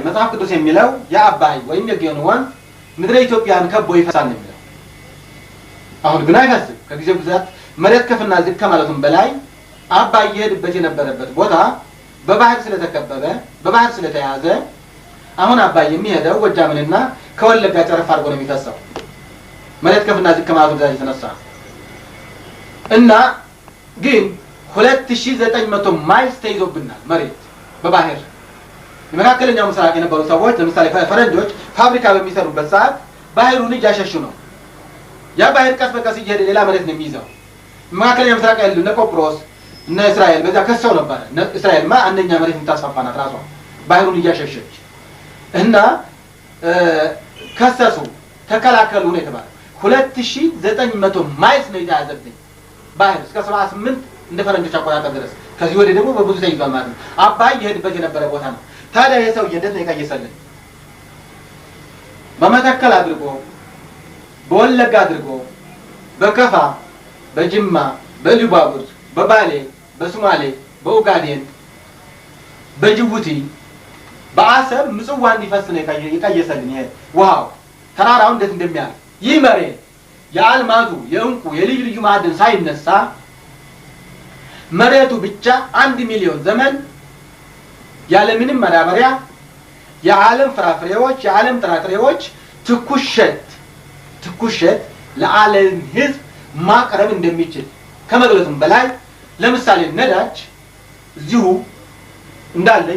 መጽሐፍ ቅዱስ የሚለው የአባይ ወይም የግዮን ወንዝ ምድረ ኢትዮጵያን ከቦ ይፈሳል ነው የሚለው። አሁን ግን አይፈስም። ከጊዜው ብዛት መሬት ከፍና ዝቅ ከማለቱም በላይ አባይ የሄድበት የነበረበት ቦታ በባህር ስለተከበበ በባህር ስለተያዘ አሁን አባይ የሚሄደው ጎጃምንና ከወለጋ ጨረፍ አድርጎ ነው የሚፈሰው መሬት ከፍና ዝቅ ከማለቱ ብዛት የተነሳ እና ግን 2900 ማይልስ ተይዞብናል መሬት በባህር። የመካከለኛው ምስራቅ የነበሩ ሰዎች ለምሳሌ ፈረንጆች ፋብሪካ በሚሰሩበት ሰዓት ባህሩን እያሸሹ ነው። ያ ባህር ቀስ በቀስ እየሄደ ሌላ መሬት ነው የሚይዘው። መካከለኛው ምስራቅ ያሉ እነ ቆጵሮስ እነ እስራኤል በዛ ከሰው ነበር። እስራኤልማ አንደኛ መሬት የምታስፋፋናት ራሷ ባህሩን እያሸሸች እና ከሰሱ ተከላከሉ ነው የተባለው። 2900 ማይልስ ነው የተያዘብኝ ባህር እስከ 78 እንደ ፈረንጆች አቆጣጠር ድረስ። ከዚህ ወደ ደግሞ በብዙ ተይዟል ማለት ነው። አባይ የሄድበት የነበረ ቦታ ነው። ታዲያ ይሄ ሰውዬ እንዴት ነው የቀየሰልን? በመተከል አድርጎ በወለጋ አድርጎ በከፋ በጅማ በኢሉባቡር በባሌ በሶማሌ በኡጋዴን በጅቡቲ በአሰብ ምጽዋ እንዲፈስ ነው የቀየሰልን። ይሄ ውሃው ተራራው እንዴት እንደሚያል ይህ መሬት የአልማዙ የእንቁ የልዩ ልዩ ማዕድን ሳይነሳ መሬቱ ብቻ 1 ሚሊዮን ዘመን ያለ ምንም ማዳበሪያ የዓለም ፍራፍሬዎች የዓለም ጥራጥሬዎች ትኩሸት ለዓለም ሕዝብ ማቅረብ እንደሚችል ከመግለጹም በላይ ለምሳሌ ነዳጅ እዚሁ እንዳለ